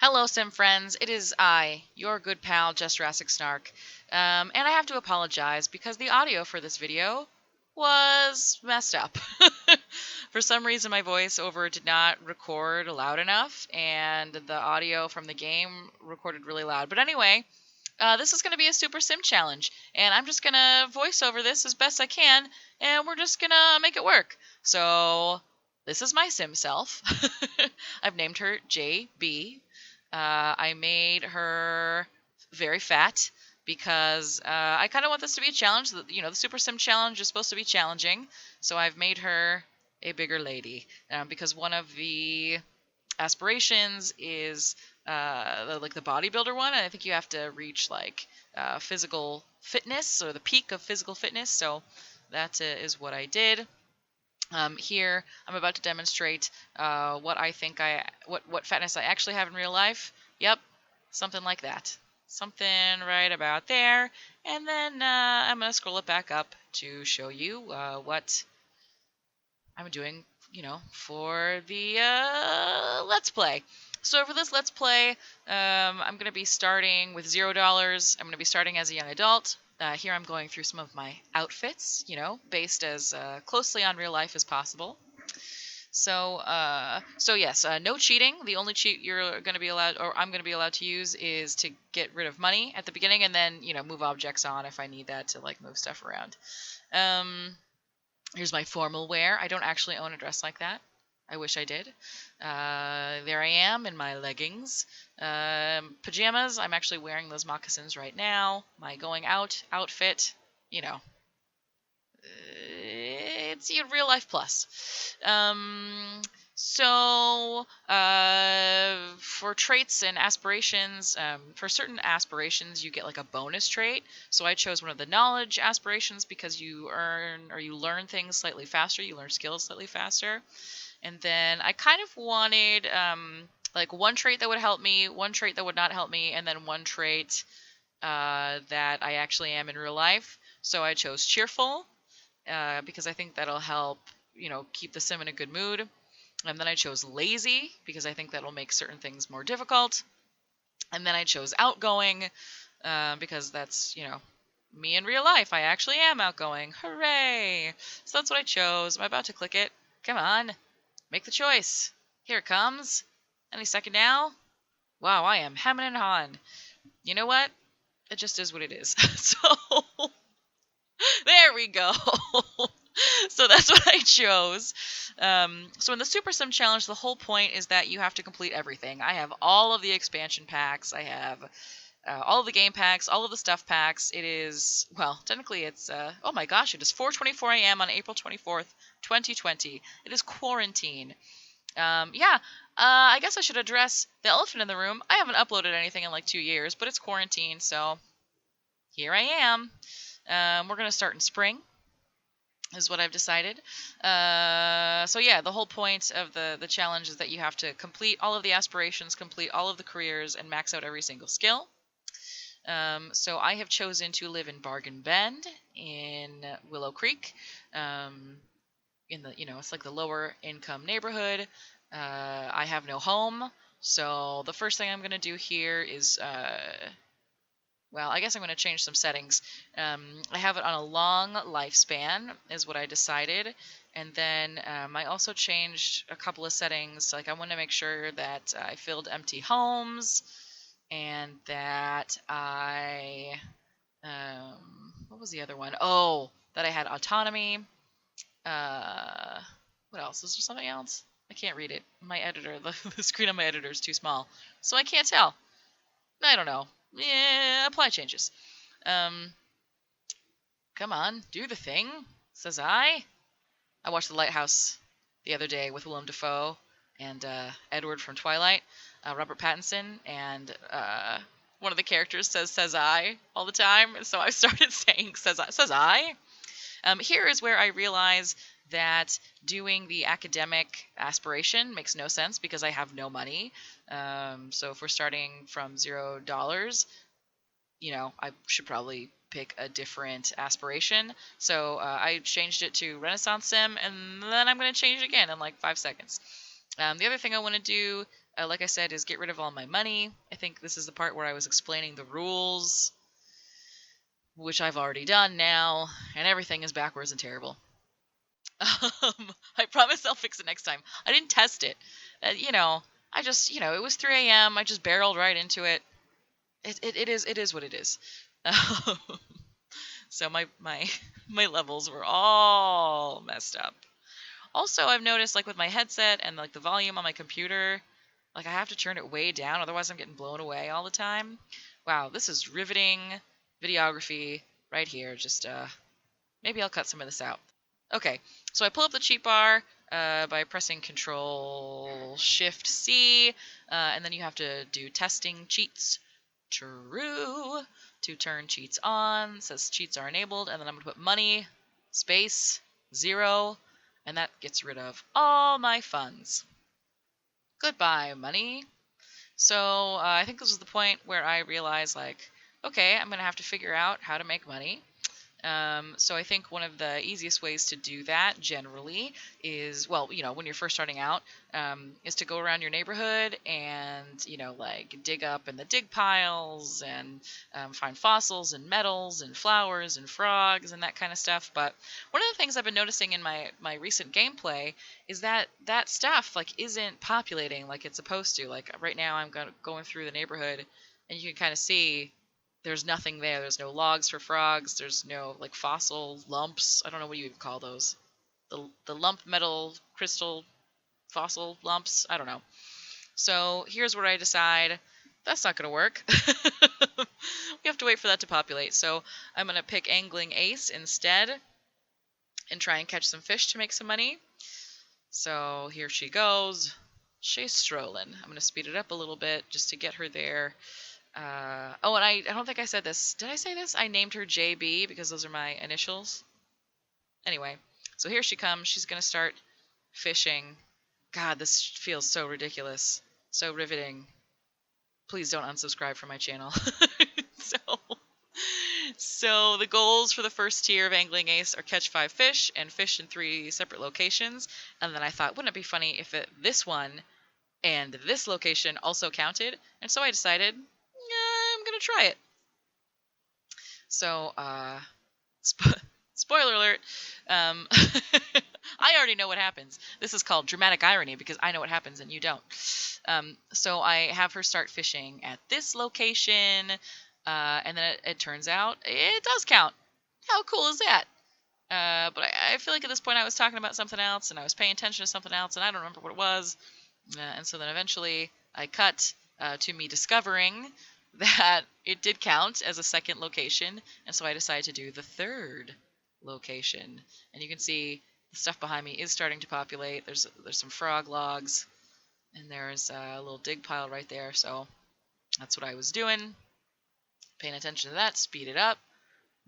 Hello, Sim friends. It is I, your good pal, Just Jurassic Snark. And I have to apologize because the audio for this video was messed up. For some reason, my voiceover did not record loud enough, and the audio from the game recorded really loud. But anyway, this is going to be a Super Sim challenge, and I'm just going to voice over this as best I can, and we're just going to make it work. So, this is my Sim self. I've named her JB. I made her very fat because I kind of want this to be a challenge. The Super Sim challenge is supposed to be challenging, so I've made her a bigger lady because one of the aspirations is like the bodybuilder one, and I think you have to reach like physical fitness or the peak of physical fitness. So that is what I did. Here, I'm about to demonstrate what I think what fatness I actually have in real life. Yep, something like that. Something right about there. And then I'm going to scroll it back up to show you what I'm doing, for the Let's Play. So for this Let's Play, I'm going to be starting with $0. I'm going to be starting as a young adult. Here I'm going through some of my outfits, based as closely on real life as possible. So yes, no cheating. The only cheat you're going to be allowed, or I'm going to be allowed to use, is to get rid of money at the beginning, and then move objects on if I need that to like move stuff around. Here's my formal wear. I don't actually own a dress like that. I wish I did. There I am in my leggings. Pajamas. I'm actually wearing those moccasins right now. My going out outfit, you know, it's a real life plus. For traits and aspirations, for certain aspirations, you get like a bonus trait. So I chose one of the knowledge aspirations because you learn things slightly faster. You learn skills slightly faster. And then I kind of wanted like one trait that would help me, one trait that would not help me, and then one trait that I actually am in real life. So I chose cheerful because I think that'll help, keep the sim in a good mood. And then I chose lazy because I think that'll make certain things more difficult. And then I chose outgoing because that's, me in real life. I actually am outgoing. Hooray! So that's what I chose. I'm about to click it. Come on, make the choice. Here it comes. Any second now. Wow, I am hemming and hawing. You know what? It just is what it is. So there we go. So that's what I chose. So in the Super Sim Challenge, the whole point is that you have to complete everything. I have all of the expansion packs. I have all of the game packs, all of the stuff packs. It is, well, technically it's, oh my gosh, it is 4:24 a.m. on April 24th, 2020. It is quarantine. Yeah, I guess I should address the elephant in the room. I haven't uploaded anything in like 2 years, but it's quarantine, so here I am. We're going to start in spring, is what I've decided. So yeah, the whole point of the challenge is that you have to complete all of the aspirations, complete all of the careers, and max out every single skill. So I have chosen to live in Bargain Bend in Willow Creek. In the, it's like the lower income neighborhood. I have no home, so the first thing I'm going to do here is well, I guess I'm going to change some settings. I have it on a long lifespan, is what I decided. And then I also changed a couple of settings. Like I want to make sure that I filled empty homes and that what was the other one? Oh, that I had autonomy. Uh, what else? Is there something else? I can't read it. My editor, the screen on my editor is too small, so I can't tell. I don't know. Yeah, apply changes. Um, come on, do the thing, says I. I watched The Lighthouse the other day with Willem Dafoe and Edward from Twilight, Robert Pattinson, and one of the characters says I all the time, and so I started saying says I. Here is where I realize that doing the academic aspiration makes no sense because I have no money. So if we're starting from $0, I should probably pick a different aspiration. So I changed it to Renaissance Sim, and then I'm going to change it again in like 5 seconds. The other thing I want to do like I said, is get rid of all my money. I think this is the part where I was explaining the rules, which I've already done now, and everything is backwards and terrible. I promise I'll fix it next time. I didn't test it. I just, it was 3 a.m. I just barreled right into it. It is what it is. So my my levels were all messed up. Also, I've noticed like with my headset and like the volume on my computer, like I have to turn it way down, otherwise I'm getting blown away all the time. Wow, this is riveting videography right here. Just maybe I'll cut some of this out. Okay, so I pull up the cheat bar by pressing Control Shift C, and then you have to do testing cheats true to turn cheats on. It says cheats are enabled, and then I'm going to put money, space, 0, and that gets rid of all my funds. Goodbye, money. So I think this was the point where I realized, like, okay, I'm going to have to figure out how to make money. So I think one of the easiest ways to do that generally is, well, when you're first starting out, is to go around your neighborhood and, like dig up in the dig piles and find fossils and metals and flowers and frogs and that kind of stuff. But one of the things I've been noticing in my recent gameplay is that that stuff like isn't populating like it's supposed to. Like right now I'm going through the neighborhood and you can kind of see there's nothing there. There's no logs for frogs. There's no like fossil lumps. I don't know what you would call those. The lump metal crystal fossil lumps. I don't know. So here's where I decide that's not going to work. We have to wait for that to populate. So I'm going to pick Angling Ace instead and try and catch some fish to make some money. So here she goes. She's strolling. I'm going to speed it up a little bit just to get her there. And I don't think I said this. Did I say this? I named her JB because those are my initials. Anyway, so here she comes. She's going to start fishing. God, this feels so ridiculous. So riveting. Please don't unsubscribe from my channel. So the goals for the first tier of Angling Ace are catch 5 fish and fish in 3 separate locations. And then I thought, wouldn't it be funny if this one and this location also counted? And so I decided, I'm going to try it. So, spoiler alert, I already know what happens. This is called dramatic irony because I know what happens and you don't. So I have her start fishing at this location, and then it turns out it does count. How cool is that? But I feel like at this point I was talking about something else and I was paying attention to something else and I don't remember what it was. And so then eventually I cut to me discovering that it did count as a second location, and so I decided to do the third location. And you can see the stuff behind me is starting to populate. There's some frog logs, and there's a little dig pile right there. So that's what I was doing, paying attention to that, speed it up,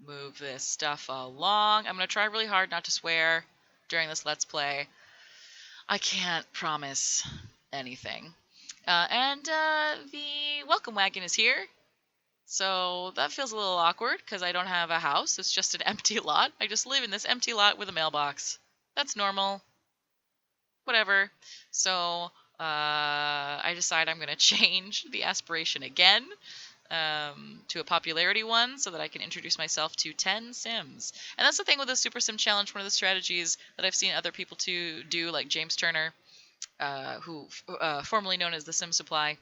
move this stuff along. I'm going to try really hard not to swear during this Let's Play. I can't promise anything. And the welcome wagon is here. So that feels a little awkward because I don't have a house. It's just an empty lot. I just live in this empty lot with a mailbox. That's normal. Whatever. So I decide I'm going to change the aspiration again to a popularity one so that I can introduce myself to 10 Sims. And that's the thing with the Super Sim Challenge. One of the strategies that I've seen other people do, like James Turner, who formerly known as the Sim Supply.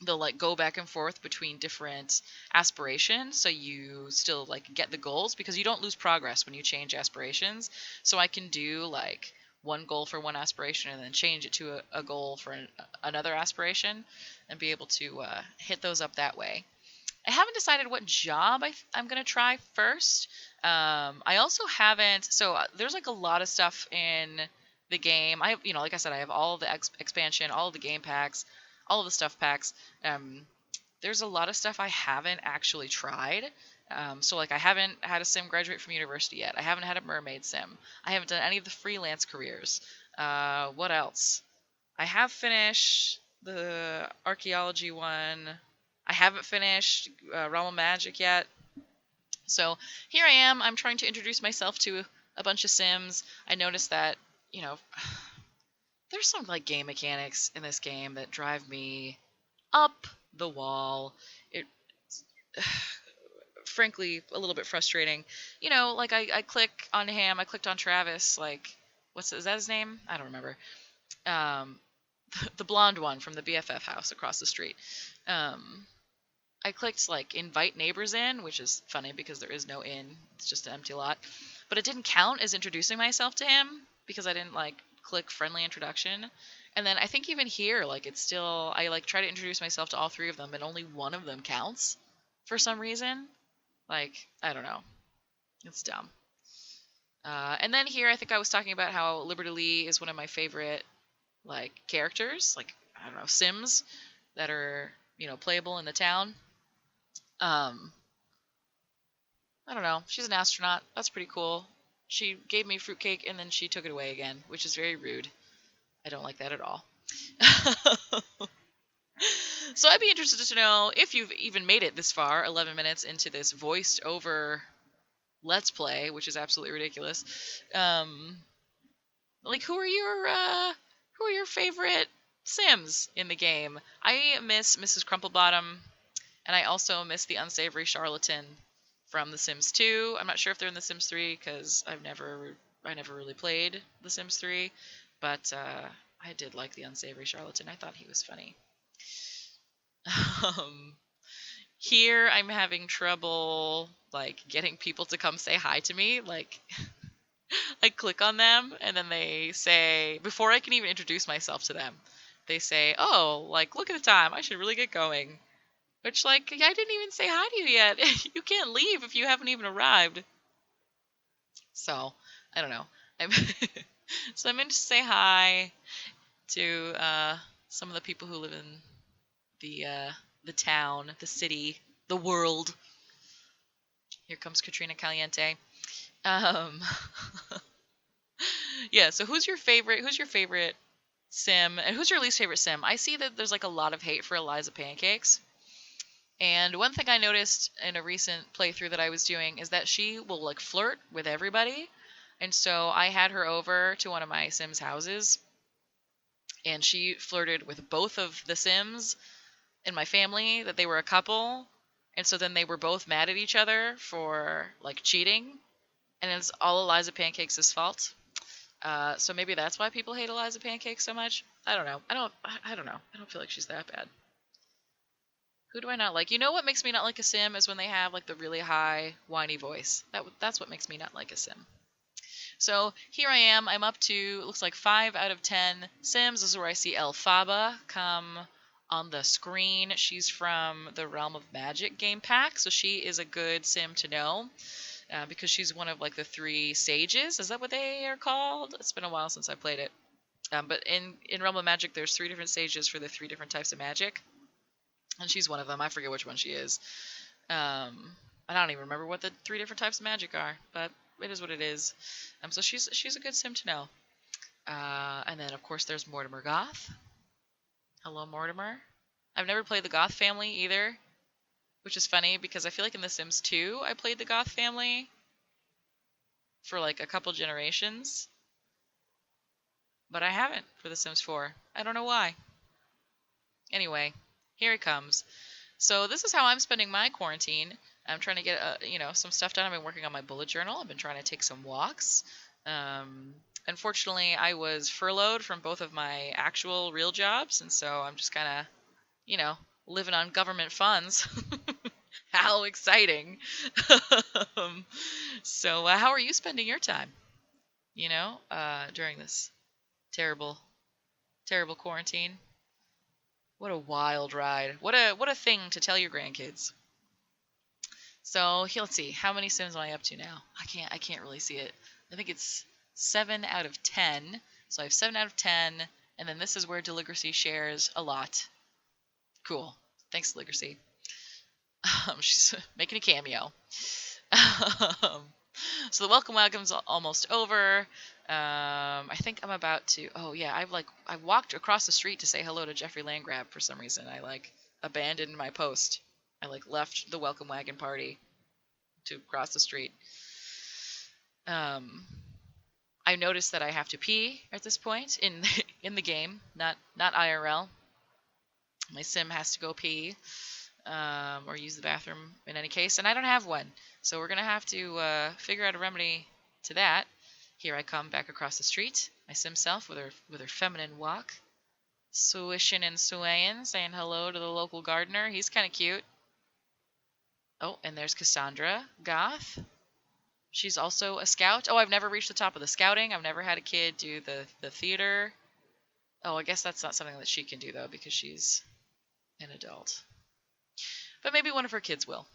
They'll like go back and forth between different aspirations, so you still like get the goals because you don't lose progress when you change aspirations. So I can do like one goal for one aspiration and then change it to a goal for another aspiration and be able to hit those up that way. I haven't decided what job I'm going to try first. I also haven't. So there's like a lot of stuff in the game. I have, like I said, I have all of the expansion, all of the game packs, all of the stuff packs. There's a lot of stuff I haven't actually tried. So like I haven't had a sim graduate from university yet. I haven't had a mermaid sim. I haven't done any of the freelance careers. What else? I have finished the archaeology one. I haven't finished Realm of Magic yet. So here I am. I'm trying to introduce myself to a bunch of Sims. I noticed that, there's some like game mechanics in this game that drive me up the wall. It frankly a little bit frustrating. Like I click on him, I clicked on Travis, like is that his name? I don't remember. Um, the blonde one from the BFF house across the street. Um, I clicked like invite neighbors in, which is funny because there is no in. It's just an empty lot. But it didn't count as introducing myself to him because I didn't like click friendly introduction. And then I think even here, like it's still I like try to introduce myself to all three of them, and only one of them counts for some reason. Like I don't know, it's dumb. And then here, I think I was talking about how Liberty Lee is one of my favorite like characters, like I don't know Sims that are playable in the town. Um, I don't know. She's an astronaut. That's pretty cool. She gave me fruitcake and then she took it away again, which is very rude. I don't like that at all. So I'd be interested to know if you've even made it this far, 11 minutes into this voiced over Let's Play, which is absolutely ridiculous. Um, like who are your favorite Sims in the game? I miss Mrs. Crumplebottom, and I also miss the unsavory charlatan from The Sims 2. I'm not sure if they're in The Sims 3 because I never really played The Sims 3, but I did like the unsavory charlatan. I thought he was funny. Um, Here I'm having trouble like getting people to come say hi to me. Like I click on them and then they say, before I can even introduce myself to them, they say, "Oh, like look at the time. I should really get going." Which, like, I didn't even say hi to you yet. You can't leave if you haven't even arrived. So, I don't know. I'm so I'm in to say hi to some of the people who live in the town, the city, the world. Here comes Katrina Caliente. Um, yeah. So, who's your favorite? Who's your favorite sim, and who's your least favorite sim? I see that there's like a lot of hate for Eliza Pancakes. And one thing I noticed in a recent playthrough that I was doing is that she will like flirt with everybody. And so I had her over to one of my Sims houses and she flirted with both of the Sims in my family, that they were a couple. And so then they were both mad at each other for like cheating. And it's all Eliza Pancakes' fault. So maybe that's why people hate Eliza Pancakes so much. I don't know. I don't know. I don't feel like she's that bad. Who do I not like? You know what makes me not like a sim is when they have like the really high whiny voice. That's what makes me not like a sim. So here I am. I'm up to it looks like 5 out of 10 sims. This is where I see Elphaba come on the screen. She's from the Realm of Magic game pack, so she is a good sim to know because she's one of like the 3 sages. Is that what they are called? It's been a while since I played it. But in Realm of Magic, there's 3 different sages for the 3 different types of magic. And she's one of them. I forget which one she is. I don't even remember what the 3 different types of magic are, but it is what it is. So she's a good sim to know. And then of course there's Mortimer Goth. Hello, Mortimer. I've never played the Goth family either, which is funny because I feel like in The Sims 2 I played the Goth family for like a couple generations, but I haven't for The Sims 4. I don't know why. Anyway, here he comes. So this is how I'm spending my quarantine. I'm trying to get some stuff done. I've been working on my bullet journal. I've been trying to take some walks. Unfortunately, I was furloughed from both of my actual real jobs, and so I'm just kind of living on government funds. How exciting! um, so how are you spending your time? During this terrible, terrible quarantine. What a wild ride! What a thing to tell your grandkids. So let's see. How many sims am I up to now? I can't really see it. I think it's 7 out of 10. So I have 7 out of 10, and then this is where Deligracy shares a lot. Cool. Thanks, Deligracy. She's making a cameo. So the welcome wagon's almost over. I think I'm about to. Oh yeah, I walked across the street to say hello to Jeffrey Landgrab for some reason. I abandoned my post. I left the welcome wagon party to cross the street. Um, I noticed that I have to pee at this point in in the game, not IRL. My sim has to go pee or use the bathroom in any case, and I don't have one. So we're gonna have to figure out a remedy to that. Here I come back across the street, my sim self with her feminine walk, swishing and swaying, saying hello to the local gardener. He's kind of cute. Oh, and there's Cassandra Goth. She's also a scout. Oh, I've never reached the top of the scouting. I've never had a kid do the theater. Oh, I guess that's not something that she can do though because she's an adult. But maybe one of her kids will.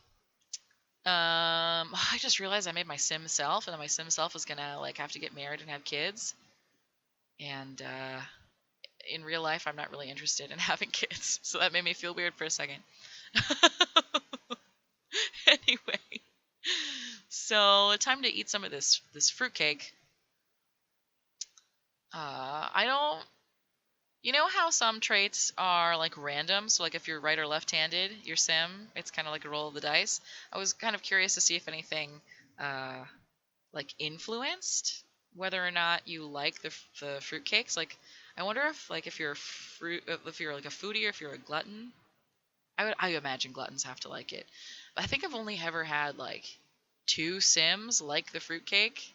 I just realized I made my sim self, and then my sim self is gonna like have to get married and have kids. And in real life, I'm not really interested in having kids, so that made me feel weird for a second. Anyway, so time to eat some of this fruitcake. I don't. You know how some traits are like random? So like if you're right or left-handed, your sim, it's kind of like a roll of the dice. I was kind of curious to see if anything uh, like influenced whether or not you like the fruitcakes. Like I wonder if you're if you're like a foodie or if you're a glutton. I imagine gluttons have to like it. But I think I've only ever had like 2 sims like the fruitcake.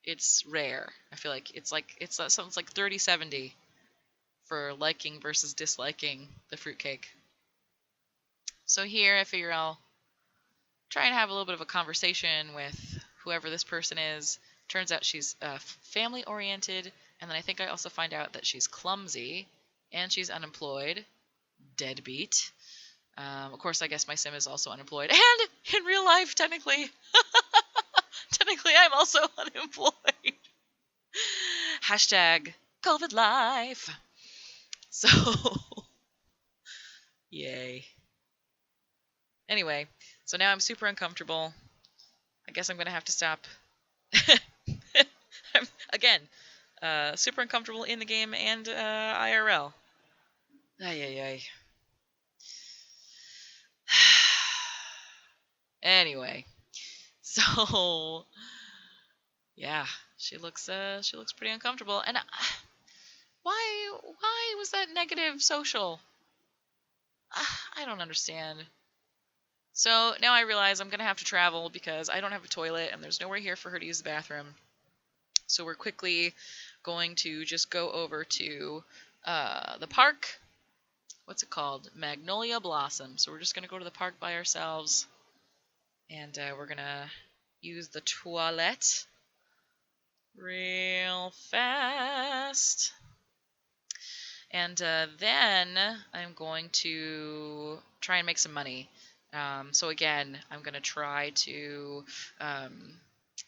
It's rare. I feel like it's something like 30-70 for liking versus disliking the fruitcake. So here I figure I'll try and have a little bit of a conversation with whoever this person is. Turns out she's family oriented, and then I think I also find out that she's clumsy and she's unemployed. Deadbeat. Of course, I guess my sim is also unemployed, and in real life, technically, I'm also unemployed. Hashtag COVID life. So, yay. Anyway, so now I'm super uncomfortable. I guess I'm gonna have to stop. Again, super uncomfortable in the game and IRL. Ay, ay, ay. Anyway, so yeah, she looks pretty uncomfortable. And why was that negative social? I don't understand. So now I realize I'm gonna have to travel because I don't have a toilet and there's nowhere here for her to use the bathroom. So we're quickly going to just go over to the park. What's it called? Magnolia Blossom. So we're just gonna go to the park by ourselves, and we're gonna use the toilet real fast. And then I'm going to try and make some money. So again, I'm going to try to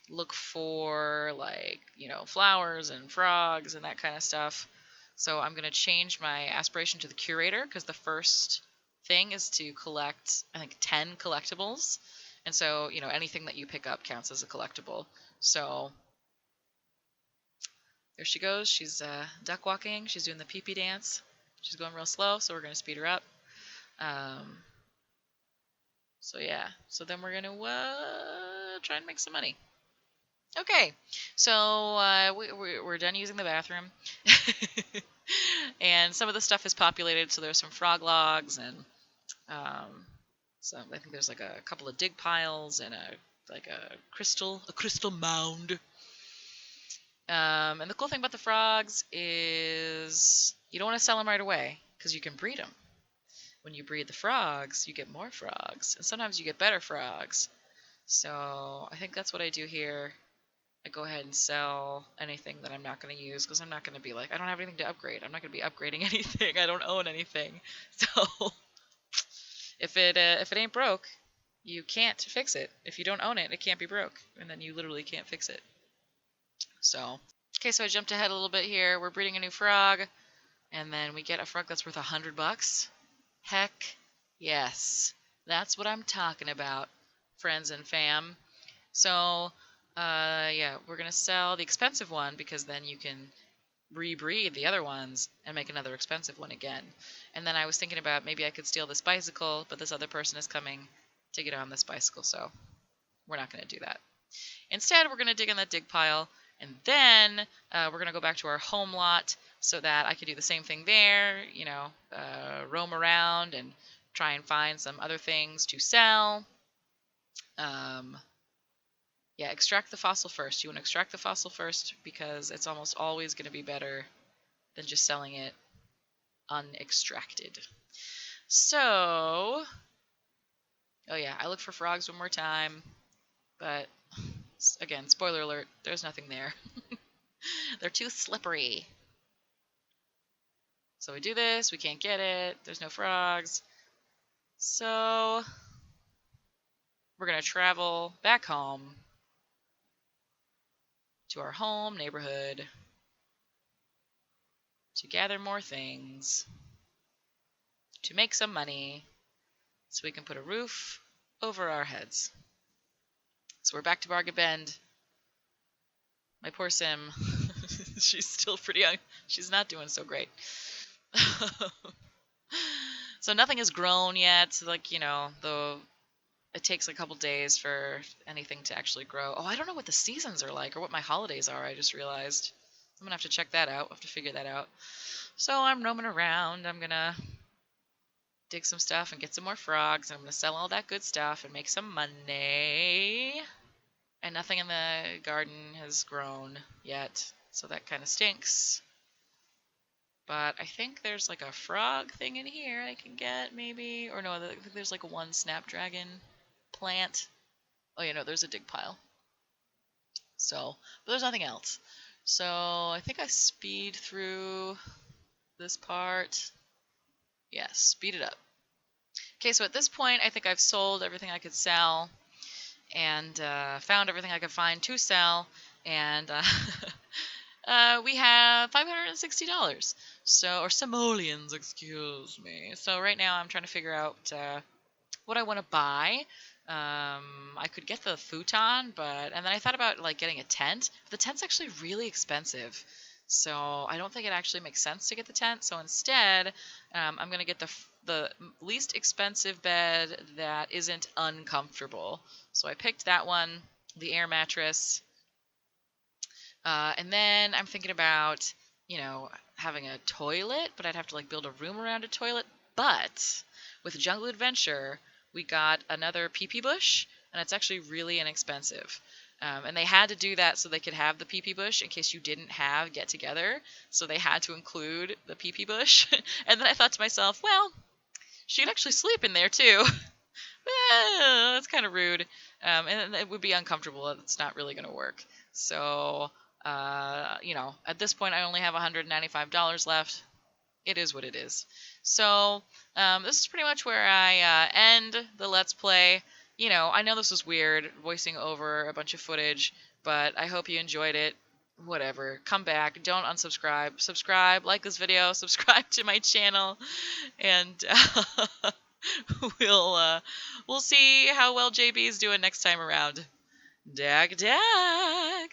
look for like, flowers and frogs and that kind of stuff. So I'm going to change my aspiration to the curator because the first thing is to collect, I think, 10 collectibles. And so, anything that you pick up counts as a collectible. So there she goes. She's duck walking. She's doing the pee-pee dance. She's going real slow, so we're going to speed her up. So yeah. So then we're going to try and make some money. Okay. So we're done using the bathroom. And some of the stuff is populated, so there's some frog logs and so I think there's like a couple of dig piles and a crystal mound. And the cool thing about the frogs is you don't want to sell them right away because you can breed them. When you breed the frogs, you get more frogs, and sometimes you get better frogs. So I think that's what I do here. I go ahead and sell anything that I'm not going to use because I'm not going to be like, I don't have anything to upgrade. I'm not going to be upgrading anything. I don't own anything. So if it ain't broke, you can't fix it. If you don't own it, it can't be broke, and then you literally can't fix it. So, okay, so I jumped ahead a little bit here. We're breeding a new frog, and then we get a frog that's worth $100. Heck yes. That's what I'm talking about, friends and fam. So, yeah, we're going to sell the expensive one because then you can rebreed the other ones and make another expensive one again. And then I was thinking about maybe I could steal this bicycle, but this other person is coming to get on this bicycle, so we're not going to do that. Instead, we're going to dig in that dig pile And then we're going to go back to our home lot so that I can do the same thing there, roam around and try and find some other things to sell. Yeah, extract the fossil first. You want to extract the fossil first because it's almost always going to be better than just selling it unextracted. So, oh yeah, I look for frogs one more time, but again, spoiler alert, there's nothing there. They're too slippery. So we do this, we can't get it, there's no frogs. So we're going to travel back home to our home neighborhood to gather more things, to make some money, so we can put a roof over our heads. So we're back to Bargain Bend. My poor Sim, she's still pretty young. She's not doing so great. So nothing has grown yet. Like, it takes a couple days for anything to actually grow. Oh, I don't know what the seasons are like or what my holidays are, I just realized. I'm going to have to check that out. I'll have to figure that out. So I'm roaming around. I'm going to dig some stuff and get some more frogs. And I'm going to sell all that good stuff and make some money. And nothing in the garden has grown yet, so that kind of stinks. But I think there's like a frog thing in here I can get, maybe. Or no, I think there's like one snapdragon plant. Oh, yeah, no, there's a dig pile. So, but there's nothing else. So I think I speed through this part. Yeah, speed it up. Okay, so at this point, I think I've sold everything I could sell and found everything I could find to sell. And we have $560. So, or simoleons, excuse me. So right now I'm trying to figure out what I want to buy. I could get the futon, and then I thought about like getting a tent. The tent's actually really expensive, so I don't think it actually makes sense to get the tent. So instead, I'm gonna get the least expensive bed that isn't uncomfortable. So I picked that one, the air mattress, and then I'm thinking about having a toilet, but I'd have to like build a room around a toilet. But with Jungle Adventure, we got another pee-pee bush, and it's actually really inexpensive. And they had to do that so they could have the pee-pee bush in case you didn't have Get Together. So they had to include the pee-pee bush. And then I thought to myself, well, she could actually sleep in there too. That's kind of rude. And it would be uncomfortable. It's not really going to work. So, at this point, I only have $195 left. It is what it is. So this is pretty much where I end the Let's Play. I know this was weird, voicing over a bunch of footage, but I hope you enjoyed it. Whatever. Come back. Don't unsubscribe. Subscribe. Like this video. Subscribe to my channel. And we'll see how well JB is doing next time around. Dag dag!